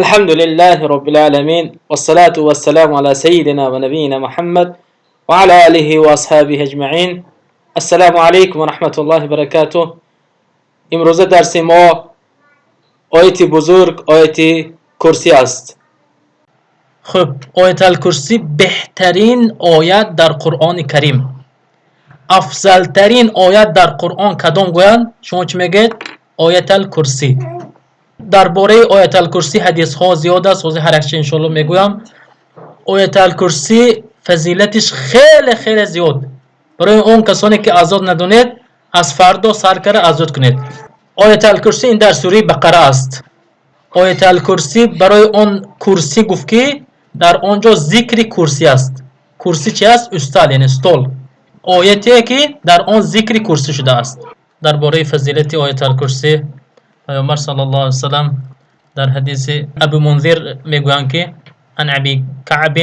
الحمد لله رب العالمين والصلاة والسلام على سيدنا ونبينا محمد وعلى آله وأصحابه أجمعين. السلام عليكم ورحمة الله وبركاته. امروزه درس ما آیت بزرگ آیت کرسی است. خب آیت الکرسی بهترین آیت در قرآن کریم، افضل ترین آیت در قرآن کدام گویند؟ شما چی میگید؟ آیت الکرسی. درباره آیت الکرسی حدیث ها زیاد است، حاضر هر چی انشالله میگویم. آیت الکرسی فضیلتش خیلی خیلی زیاد. برای اون کسانی که آزاد ندونید از فردا سرکره آزاد کنید. آیت الکرسی این در سوره بقره است. آیت الکرسی برای اون کرسی گفت که در آنجا ذکر کرسی است. کرسی چی است؟ استال، یعنی استول. آیتی که در آن ذکر کرسی شده است. درباره فضیلت آیت الکرسی پیامبر صلی الله علیه و سلم در حدیث ابو منذر میگویند که عن ابی کعب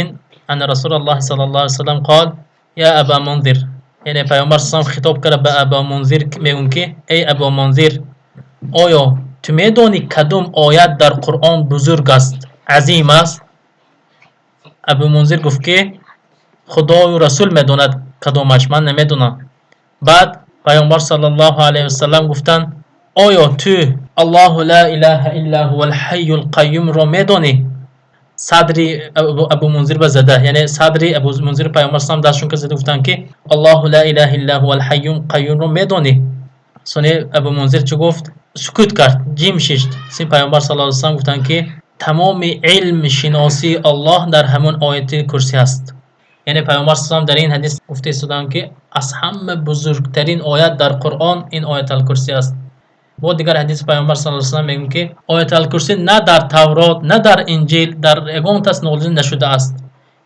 ان رسول الله صلی الله علیه و سلم قال یا ابا منذر، یعنی پیامبر صلی الله علیه و سلم خطاب کرد به ابا منذر میگویند که ای ابا منذر، آیا تو میدانی کدام آیت در قرآن بزرگ است، عظیم است؟ ابو منذر گفت که خدا و رسول میدوند کدامش، من نمیدونم. بعد پیامبر صلی الله علیه و سلم گفتند آیا تو الله لا اله الا هو الحی القیوم رو میدونی؟ صدر ابو منذر بزده، یعنی صدر ابو منذر پیامبر صلی الله علیه و سلم دستشون که زده گفتن که الله لا اله الا هو الحی القیوم رو میدونی؟ سونی ابو منذر چه گفت؟ سکوت کرد، جیم ششت. سی پیامبر صلی الله علیه و سلم گفتن که تمام علم شناسی الله در همون آیت کرسی است. یعنی پیامبر صلی الله علیه و سلم در این حدیث گفته استادن که از همه بزرگترین آیت در قرآن این آیت الکرسی است. با دیگر حدیث پیامبر صلی الله علیه و سلم میگن که آیت الکرسی نه در تورات نه در انجیل در یگان کس نازل نشده است،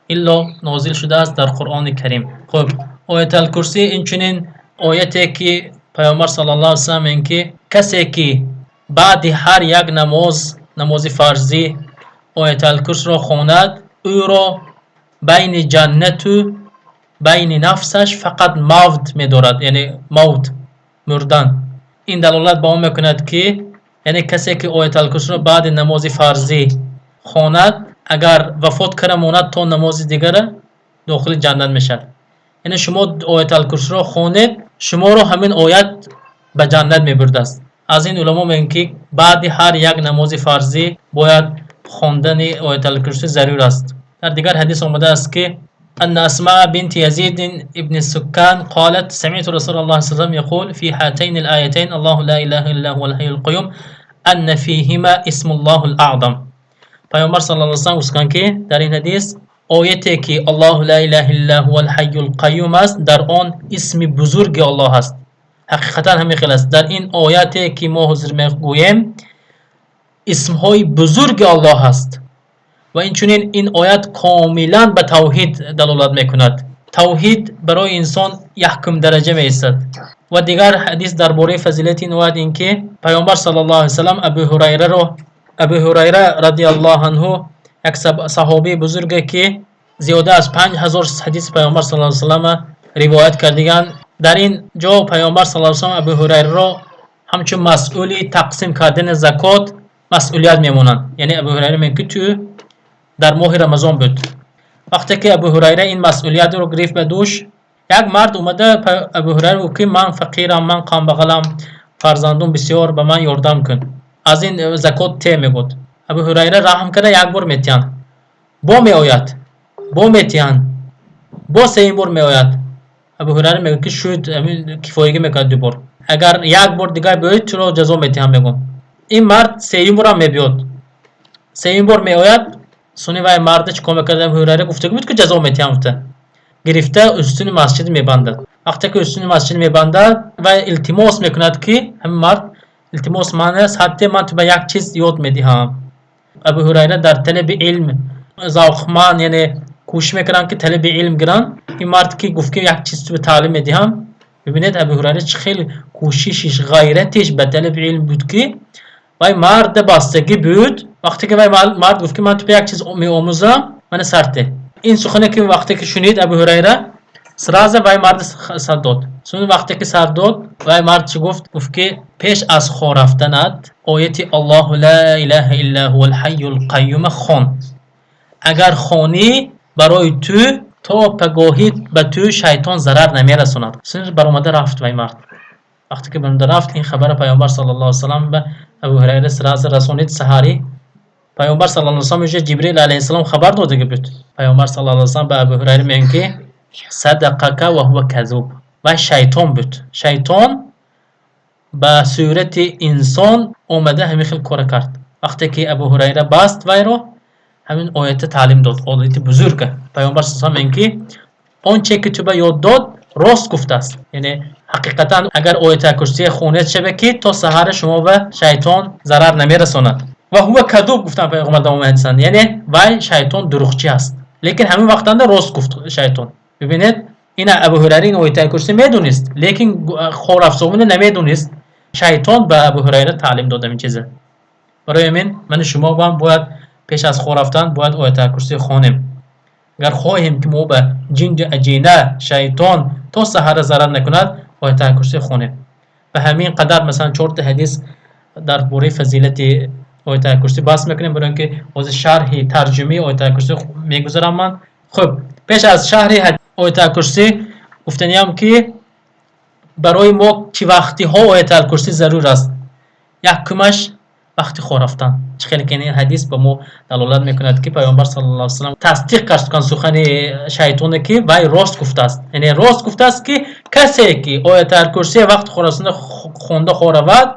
الا نازل شده است در قرآن کریم. خب آیت الکرسی این چنین آیتی که پیامبر صلی الله علیه و سلم میگن که کسی که بعد هر یک نماز فرضی آیت الکرسی را خواند، او را بین جنت و بین نفسش فقط موت می‌دارد، یعنی موت، مردن. این دلالت به آن میکند که یعنی کسی که آیت الکرسی را بعد نماز فرضی خواند، اگر وفات کنه ماند تا نماز دیگر داخل جنت میشد. یعنی شما آیت الکرسی را خوانید، شما را همین آیت به جنت میبرد است. از این علما میگن که بعد هر یک نماز فرضی باید خواندن آیت الکرسی ضرور است. در دیگر حدیث آمده است که أن أسماء بنت يزيد ابن السكان قالت سمعت رسول الله صلى الله عليه وسلم يقول في هاتين الآيتين الله لا إله إلا هو الحي القيوم أن فيهما اسم الله الأعظم. پیامبر صلی الله علیه و سلم گفتند که در این حدیث آیتی که الله لا اله الا هو الحي القيوم است، در آن اسم بزرگ الله است. حقیقتا همین خیلی است. در این آیتی که ما حضور میگوییم اسمهای بزرگ الله است و اینچنین این آیت کاملا به توحید دلالت میکند. توحید برای انسان یکم درجه میستد. و دیگر حدیث درباره فضیلت این آیت این که پیامبر صلی الله علیه و سلم ابو هریره رضی الله عنه یک صحابی بزرگه که زیاده از 5000 حدیث پیامبر صلی الله علیه و سلم روایت کردند. در این جا پیامبر صلی الله علیه و سلم ابو هریره را همچون مسئولی تقسیم کردن زکات مسئولیت میمونند. یعنی ابو هریره میگه که تو در ماه رمضان بود. وقتی که ابو هریره این مسئولیت رو گرفت به دوش، یک مرد اومده ابو هریره گفت که من فقیرم، من قام بغلم، فرزندم بسیار، به من یاردم کن، از این زکات ته میگفت. ابو هریره رحم کرده، یک بار میتیان، با میآید، با میتیان، با سوم بار میآید. ابو هریره میگه که شد همین کفایه میکنه دو بار، اگر یک بار دیگه بیاید چرا جزا میتیان میگم. این مرد سوم بار هم میبیاد، سوم بار میآید. سونی وای مرد چه کار میکرد؟ ابو هریره گفته بود که جزا میتیان بوده، گرفته استون مسجد میبندد. وقتی که استون مسجد میبندد و التماس میکند که همین مرد التماس من است، حتی من تو به یک چیز یاد میدهم. ابو هریره در طلب علم ذوقمند، یعنی کوشش میکنن که طلب علم گرن. این مرد که گفت که یک چیز تو به تعلیم میدهم، ببینید ابو هریره چه خیلی کوششش، غیرتش به طلب علم بود که وای مرد بستگی بود. وقتی که وای مرد گفت که من تو به یک چیز میآموزم، من سرته. این سخنه که وقتی که شنید ابو هریره سراز وای مرد سر داد. سون وقتی که سر داد و مرد چی گفت؟ گفت که پیش از خو رفتنت آیت الله لا اله الا هو الحی القیوم خون. اگر خونی برای تو تا پگاهی به تو شیطان ضرر نمیرسوند. سون برآمده رفت و مرد. وقتی که برآمده رفت این خبر پیامبر صلی الله علیه و سلم به ابو هریره رسونید سحری. پیامبر صلی الله علیه و سلم میگه جبرئیل علیه السلام خبر داده بود. پیامبر صلی الله علیه و سلم به ابو هریره میگه صدقک و هو کذوب. و شیطان بود. شیطان به صورت انسان اومده همین خیلی کار کرد. وقتی که ابو هریره باست وای رو همین آیت تعلیم داد. آیت بزرگه. پیامبر صلی الله علیه و سلم میگه آنچه که تو به یاد داد راست گفته است. یعنی حقیقتا اگر آیت کرسی خونت شبه که تا سحر شما به شیطان ضرر نمیرساند. و هو کذوب گفتن پیغمبر دام انسان، یعنی وای شیطان دروغچی است. لیکن همین وقتا راست گفت شیطان. ببینید این ابو هریره این آیت کرسی میدونست لیکن خور افزونه نمیدونست. شیطان به ابو هریره تعلیم داده این چیزه. برای همین من شما هم باید پیش از خور رفتن باید آیت کرسی خوانیم. اگر خواهیم که ما به جن اجینه شیطان تا سحر ضرر نکند آیت کرسی خوانیم. به همین قدر مثلا 4 حدیث در باره فضیلت آیت کرسی بحث میکنیم برای اینکه از شرح ترجمه آیت کرسی میگذارم من. خب پیش از شرح آیت کرسی گفتنیم که برای ما چه وقتی ها آیت کرسی ضرور است. یکمش وقتی خور رفتن. خیلی که این حدیث به ما دلالت میکند که پیامبر صلی الله علیه و سلم تصدیق کرد سخن شیطان که وای راست گفته است. یعنی راست گفته است که کسی که آیت کرسی وقت خورسنده خونده خورود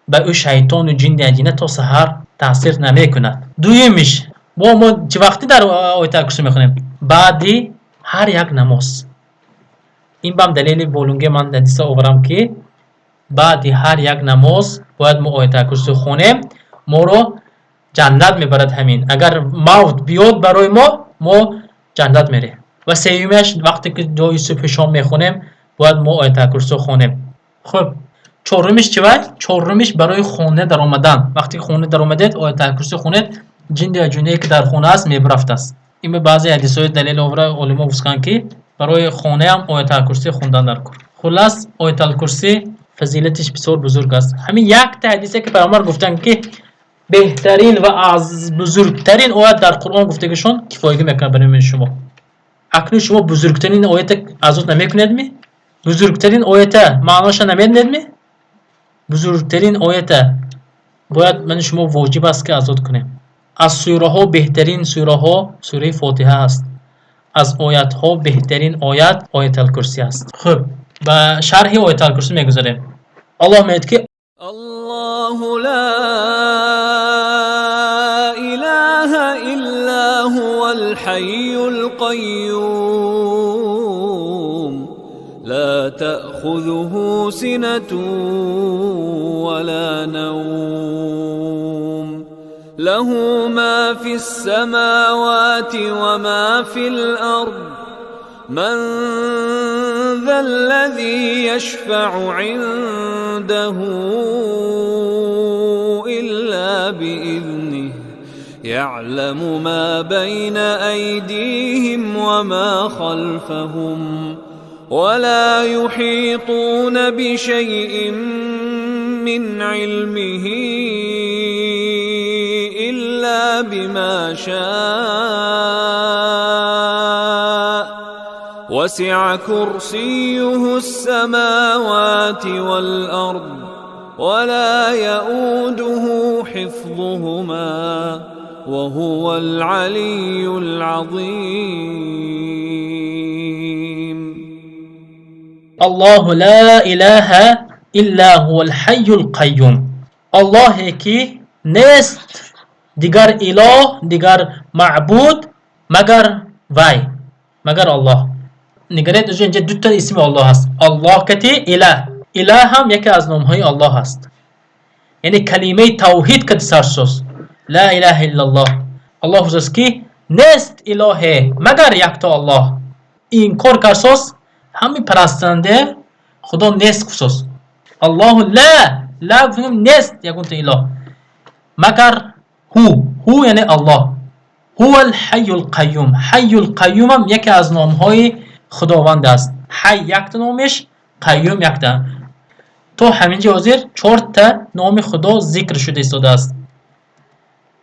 به او شیطان و جن اجینه تا سحر تاثیر نمیکند. دومیش ما چه وقتی در آیت کرسی میخونیم؟ بعدی هر یک نماز. این بام دلیل بولونگه من حدیث آورم که بعدی هر یک نماز باید ما آیت کرسی خونیم. ما رو جنت میبرد. همین اگر موت بیاد برای ما جنت میره. و سومیش وقتی که دعای صبح شام میخونیم باید ما آیت کرسی خونیم. خب چهارمیش چی بود؟ چهارمیش برای خونه در آمدن. وقتی خونه در آمدید آیت کرسی خونید جن یا جنی که در خونه است میبرفت است. این به بعضی حدیث‌های دلیل آوره علما گفتن که برای خونه هم آیت کرسی خوندن در کار. خلاص آیت کرسی فضیلتش بسیار بزرگ است. همین یک تا حدیثی که پیامبر گفتن که بهترین و از بزرگترین آیت در قرآن گفتگیشون کفایت میکنه برای شما. اکنون شما بزرگترین آیت ازت نمیکنید می؟ بزرگترین آیت معناش نمیدونید می؟ بزرگترین آیت باید من شما واجب است که ازت کنیم. از سوره ها بهترین سوره ها سوره فاتحه است. از آیت ها بهترین آیت آیت الکرسی است. خب با شرح آیت الکرسی میگذاریم. الله میگه که الله لا اله الا هو الحي القيوم لا تأخذه سنة ولا نوم له ما في السماوات وما في الأرض من ذا الذي يشفع عنده إلا بإذنه يعلم ما بين أيديهم وما خلفهم ولا يحيطون بشيء من علمه إلا بما شاء وسع كرسيه السماوات والأرض ولا يؤوده حفظهما وهو العلي العظيم الله لا إله إلا هو الحي القيوم. الله کی نیست دیگر اله دیگر معبود مگر وای مگر الله. نگرید اینجا دو تا اسم الله هست. الله کتی اله هم یکی از نامهای الله هست. یعنی کلمه توحید که سرسوز لا اله الا الله. الله فزاست که نیست اله مگر یک تا الله. این کار کرسوز همین پرستنده خدا نیست کسوز. الله لا بفهمیم نیست یکون تا اله مگر هو یعنی الله. هو الحی القیوم. حی القیوم هم یکی از نامهای خداوند است. حی یک نامش قیوم یک تا. تو همینجا حاضر 4 تا نام خدا ذکر شده ایستاده است.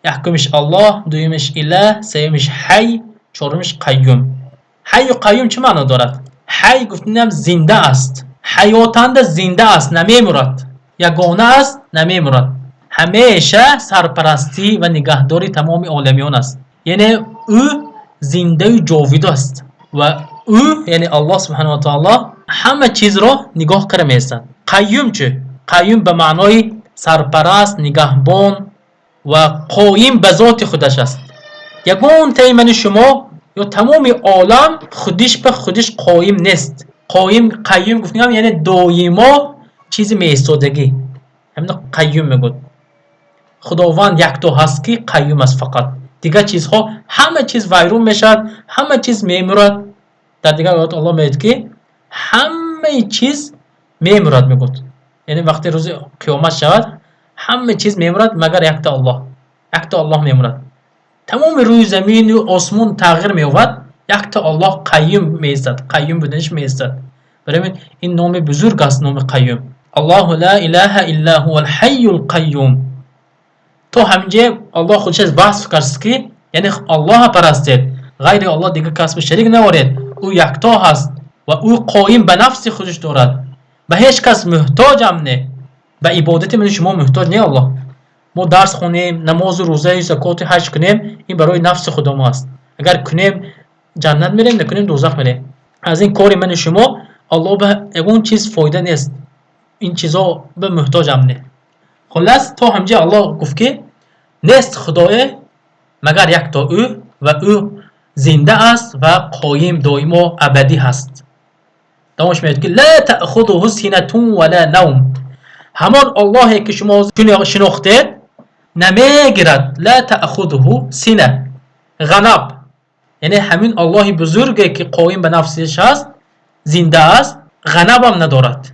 یکمش الله، دویمش اله، سومش حی، چهارمش قیوم. حی و قیوم چه معنا دارد؟ حی گفتیم زنده است، حیاتند زنده است نمیمرد، یگانه است نمیمرد، همیشه سرپرستی و نگهداری تمام عالمیان است. یعنی او زنده و جاوید است و او یعنی الله سبحانه و تعالی همه چیز را نگاه کرده میستد. قیوم چه؟ قیوم به معنای سرپرست، نگهبان و قایم به ذات خودش است. یگان تیمن شما یا تمام عالم خودش به خودش قایم نیست. قیوم گفتیم یعنی دائما چیز می ایستادگی، همین قیوم میگود. خداوند یک تو هست که قیوم است فقط. دیگه چیزها همه چیز ویرون میشد، همه چیز میمرد. در دیگه آیات الله میگه که همه چیز میمرد میگود. یعنی وقتی روز قیامت شود همه چیز میمرد مگر یک تا الله. یک تا الله میمرد. تمام روی زمین و آسمان تغییر می‌یابد، یک تا الله قیوم می‌ایستد، قیوم بودنش می‌ایستد. برای این نام بزرگ است، نام قیوم. الله لا اله الا هو الحی القیوم. تو همینجا الله خودش وصف کرد که یعنی الله پرستید، غیر الله دیگه کس به شریک نوارید. او یکتا هست و او قایم به نفس خودش دارد، به هیچ کس محتاج هم نه. به عبادت من شما محتاج نه الله. ما درس خونیم، نماز و روزه و زکات و حج کنیم، این برای نفس خود ما است. اگر کنیم جنت میریم، نکنیم دوزخ میریم. از این کار من شما الله به اون چیز فایده نیست. این چیزا به محتاج هم نه. خلاص تو همجا الله گفت که نیست خدای مگر یک تا او و او زنده است و قایم دائما ابدی هست. دامش میگه که لا تأخذه سنة ولا نوم. همان اللهی که شما شناختید نمیگیرد. لا تأخذه سنه غنب، یعنی همین الله بزرگی که قایم به نفسش هست، زنده است، غنب هم ندارد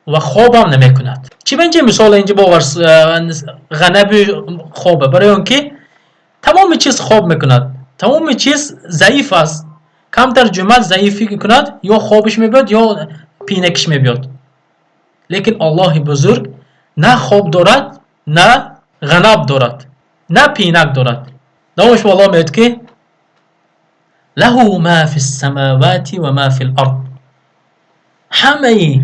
و خواب هم نمی کند. چی بنجه مثال اینجا باور غنب خوابه؟ برای اون که تمام چیز خواب میکند، تمام چیز ضعیف است. کمتر جمل ضعیفی کند یا خوابش میبید یا پینکش میبید. لیکن الله بزرگ نه خواب دارد، نه غنب دارد، نه پینک دارد. دامش با الله میگه که له ما فی السماوات و ما فی الارض. همه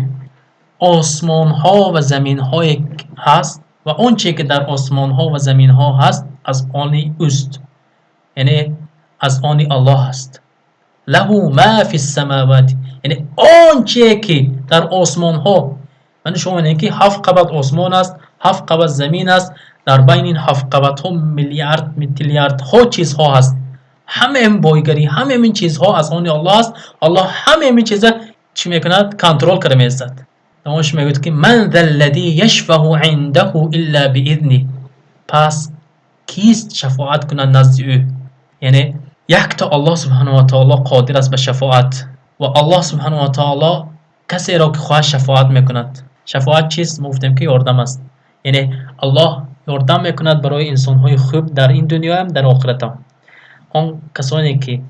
آسمان ها و زمین های هست و اون چی که در آسمان ها و زمین ها هست از آن اوست، یعنی از آن الله هست. له ما فی السماوات، یعنی اون چی که در آسمان ها، من شما میگم که 7 قبض آسمان است، 7 قبض زمین است، در بین این 7 قبض ها میلیارد ها چیزها هست. همه این بایگری، همه این چیزها از آن الله است. الله همه این چیزا چی میکند؟ کنترل کرده میزد. تماش میگوید که من ذا الذی یشفع عنده الا باذنه. پس کیست شفاعت کند نزد او؟ یعنی یک تا الله سبحانه و تعالی قادر است به شفاعت و الله سبحانه و تعالی کسی را که خواهد شفاعت میکند. شفاعت چیست؟ ما گفتیم که یاردم است. یعنی الله یاردم میکند برای انسان‌های خوب در این دنیا هم در آخرت هم. آن کسانی که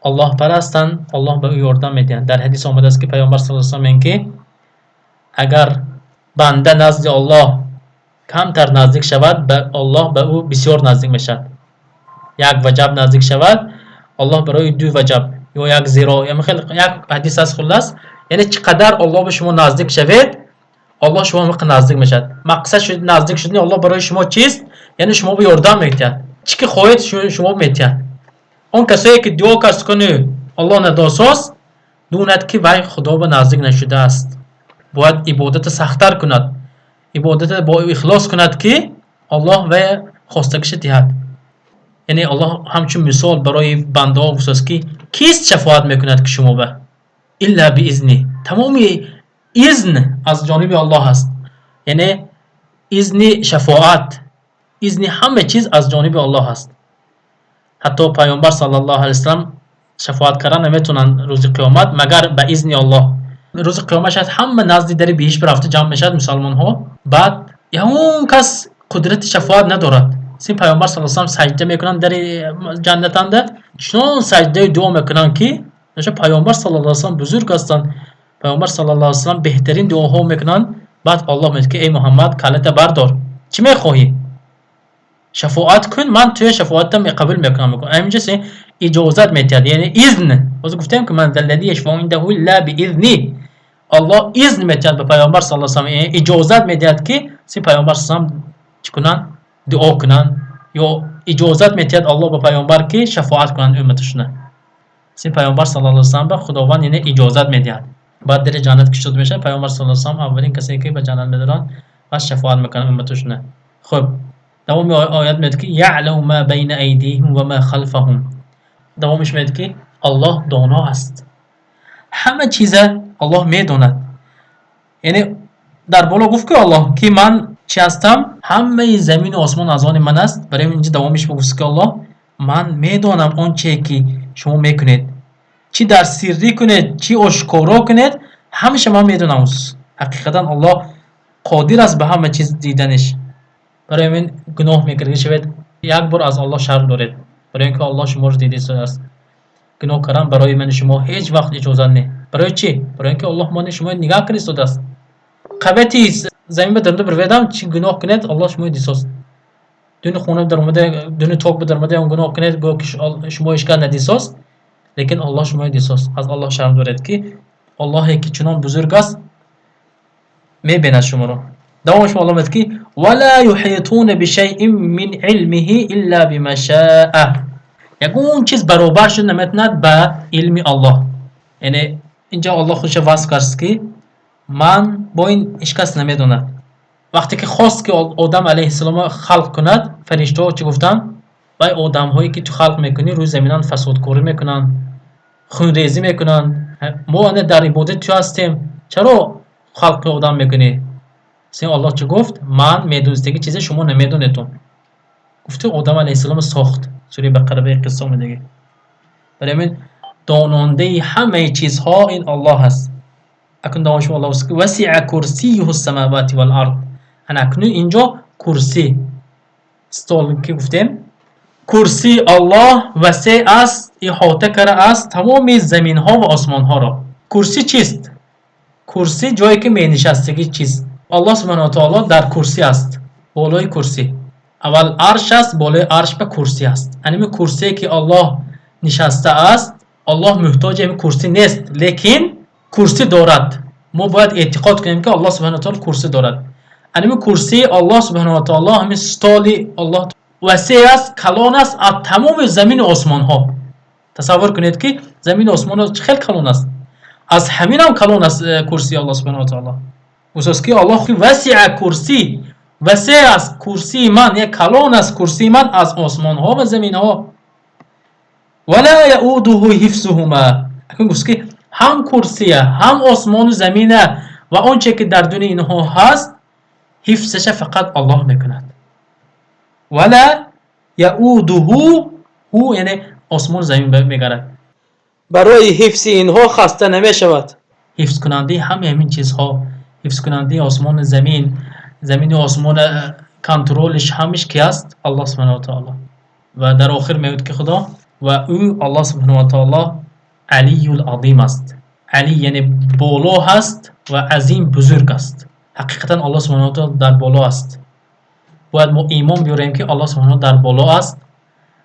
الله پرستند الله به او یاردم میدهد. در حدیث آمده است که پیامبر صلی الله علیه و آله میگه اگر بنده نزد الله کمتر نزدیک شود، به الله به او بسیار نزدیک میشد. یک وجب نزدیک شود، الله برای 2 وجب یا 1 زیرا، یا مثلا یک حدیث از خلاص، یعنی چقدر الله به شما نزدیک شوید الله شما مقدار نزدیک میشد. مقصد شد نزدیک شدن الله برای شما چیست؟ یعنی شما به یاردم میدهد، چی که خواهید شما میدهد. اون کسایی که دعا کس کنه الله نداساس دوند که وای خدا به نزدیک نشده است، باید عبادت سخت‌تر کند، عبادت با اخلاص کند که الله و خواستگیش دهد. یعنی الله همچون مثال برای بنده ها گفت که کیست شفاعت میکند که شما به الا باذنه. تمام اذن از جانب الله است، یعنی اذن شفاعت، اذن همه چیز از جانب الله است. حتی پیامبر صلی الله علیه و سلم شفاعت کردن نمیتونن روز قیامت مگر به اذن الله. روز قیامت شاید همه نزد در بهشت برفته جمع میشد مسلمان ها، بعد اون کس قدرت شفاعت ندارد. سین پیامبر صلی الله علیه و سلم سجده میکنن در جنت انده، چون سجده دعا میکنن که نشه پیامبر صلی الله علیه و سلم بزرگ هستند. پیامبر صلی الله علیه و سلم بهترین دعاها میکنن. بعد الله میگه که ای محمد کلت بردار، چی میخواهی؟ شفاعت کن، من توی شفاعتم قبول میکنم. همینجا اجازت میدهد، یعنی اذن. باز گفتم که من الذی یشفع عنده لا باذنی، الله اذن میدهد به پیامبر صلی الله علیه و سلم، یعنی اجازت میدهد که پیامبر صلی الله علیه و سلم چیکنن؟ دعا کنن، یا اجازت میدهد الله به پیامبر که شفاعت کنن امتشونه. پیامبر صلی الله علیه و سلم به خداوند یعنی اجازت میدهد. بعد در جنت کشیده میشه. پیامبر صلی الله علیه و سلم اولین کسی که به جنت میرن و شفاعت میکنن امتشونه. خب دوام آیات میگه که یعلم ما بین ایدیهم و ما خلفهم. دوامش میگه که الله دانا است، همه چیز الله میداند. یعنی در بالا گفت که الله که من چی هستم، همه زمین و آسمان از آن من است. برای اینجا دوامش بگوست که الله من میدانم اون چیزی که شما میکنید، چی در سری کنید چی آشکارا کنید، همیشه من میدونم. حقیقتا الله قادر است به همه چیز دیدنش. برای من گناه میکرده شوید یک بار از الله شرم دارید، برای اینکه الله شما رو دیده است. گناه کردن برای من شما هیچ وقت اجازه نه. برای چی؟ برای اینکه الله من شما نگاه کرده است. قبطی زمین بدرده برویدم چی گناه کنید الله شما دیده است. دون خونه در اومده، دون توک بدر اومده اون گناه کنید گو که شما اشکال ندیده است، لیکن الله شما دیده است. از الله شرم دارید که الله که چنان بزرگ است میبیند شما رو. دوامش الله میگه که ولا يحيطون بشيء من علمه الا بما شاء. یگون چیز برابر شد نمیتوند به علم الله. یعنی اینجا الله خودش وصف کرد که من با این اشکاس نمیدونم. وقتی که خواست که آدم علیه السلام خلق کند، فرشته ها چی گفتن؟ وای آدم هایی که تو خلق میکنی روی زمینان فسادکاری میکنن، خونریزی میکنن، ما در عبادت تو هستیم، چرا خلق آدم میکنی؟ الله چه گفت؟ من میدونسته که چیزی شما نمیدونیتون. گفته آدم علیه السلام ساخت. سوره بقره به قصه میگه. برای من داننده همه چیزها این الله هست. اکنون دانش الله است که وسع کرسیه السماوات والارض. اکنون اینجا کرسی استال که گفتیم کرسی الله وسع است، احاطه کرده است تمام زمین ها و آسمان ها را. کرسی چیست؟ کرسی جایی که می نشستگی چیست؟ الله سبحانه و تعالی در کرسی است، بالای کرسی. اول عرش است، بالای عرش به کرسی است. همین کرسی که الله نشسته است، الله محتاج این کرسی نیست، لیکن کرسی دارد. ما باید اعتقاد کنیم که الله سبحانه و تعالی کرسی دارد. همین کرسی الله سبحانه و تعالی همین استالی الله وسیع است، کلان است از تمام زمین و آسمان ها. تصور کنید که زمین و آسمان ها خیلی کلان است، از همین هم کلان است کرسی الله سبحانه و تعالی. اساس که الله وسع کرسی، وسیع است کرسی من، یک کلان است کرسی من از آسمان ها و زمین ها. ولا یؤوده حفظهما. اکنون گفت که هم کرسی هم آسمان و زمین و آنچه که در دون اینها هست حفظش فقط الله میکند. ولا یؤوده، هو یعنی آسمان و زمین میگرد، برای حفظ اینها خسته نمیشود. حفظ کننده همین چیزها، حفظ کننده آسمان و زمین و آسمان کنترلش همش کی است؟ الله سبحانه و تعالی. و در آخر میگوید که خدا و او الله سبحانه و تعالی علی العظیم است. علی یعنی بالا هست و عظیم بزرگ است. حقیقتا الله سبحانه و تعالی در بالا است. باید ما ایمان بیاریم که الله سبحانه و تعالی در بالا است.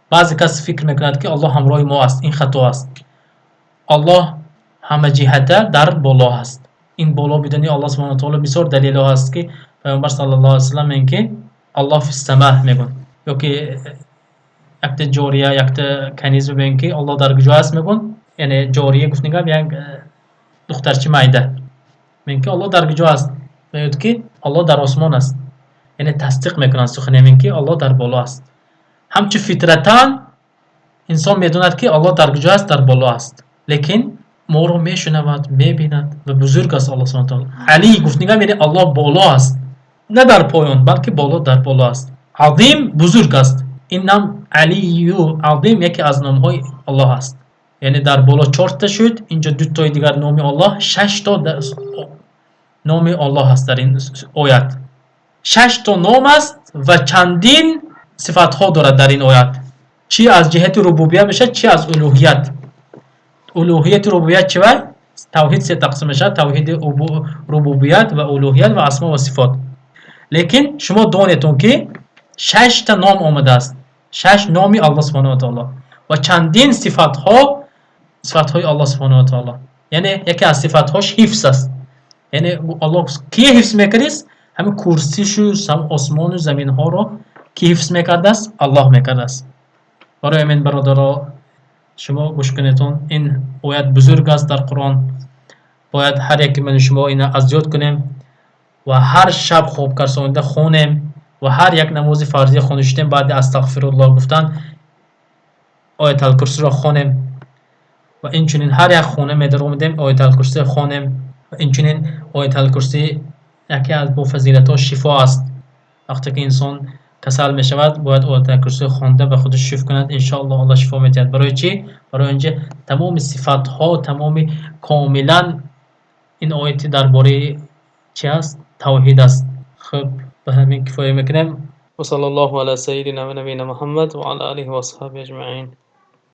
بعضی کس فکر میکند که الله همراه ما است، این خطا است. الله همه جهته در بالا است. این بالا بدونی الله سبحانه و تعالی بسیار دلیل ها هست که پیامبر صلی الله علیه و سلم میگه الله فی السماء میگن، یا که یک جاریه یک کنیز ببین که الله در کجا است میگن، یعنی جاریه گفت نگم یک دخترچه مایده میگن که الله در کجا است، میگه که الله در آسمان است. یعنی تصدیق میکنن سخن میگن که الله در بالا است. همچه فطرتان انسان میدوند که الله در کجا است، در بالا است، لیکن ما رو میشنود میبیند و بزرگ است الله سبحانه و تعالی. علی گفت نگم یعنی الله بالا است، نه در پایان بلکه بالا در بالا است. عظیم بزرگ است. این نام علی و عظیم یکی از نام های الله است. یعنی در بالا 4 تا شد، اینجا 2 تا دیگر نام الله، 6 تا نام الله هست در این آیت. 6 تا نام است و چندین صفات ها دارد در این آیت، چی از جهت ربوبیت بشه چی از الوهیت. الوهیت ربوبیت چی؟ توحید سه تقسیم میشه: توحید ربوبیت و الوهیت و اسما و صفات. لیکن شما دانیتون که 6 تا نام آمده است، 6 نامی الله سبحانه و تعالی و چندین صفات های الله سبحانه و تعالی. یعنی یکی از صفات هاش حفظ است. یعنی الله کی حفظ میکنه است؟ همین کرسیشو، آسمان و زمین ها رو کی حفظ میکرده است؟ الله میکرده است. برای من برادرها شما گوش کنیتون، این آیت بزرگ است در قرآن. باید هر یک من شما اینا از یاد کنیم و هر شب خواب کرسانده خونیم و هر یک نماز فرضی خوندیم بعد استغفرالله گفتن آیت الکرسی را خوانیم و اینچنین هر یک خونه می در اومدیم آیت الکرسی خوانیم و اینچنین آیت الکرسی یکی از فضیلت‌ها شفا است. وقتی که انسان کسل می شود باید آیت الکرسی خوانده به خودش شفا کند، ان شاء الله الله شفا می‌دهد. برای چی؟ برای اینکه تمام صفات ها تمام کاملا این آیت درباره چی است؟ توحید است. خب به همین کفایه میکنیم و صلی الله علی سیدنا و نبینا محمد و علی آله و اصحابه اجمعین.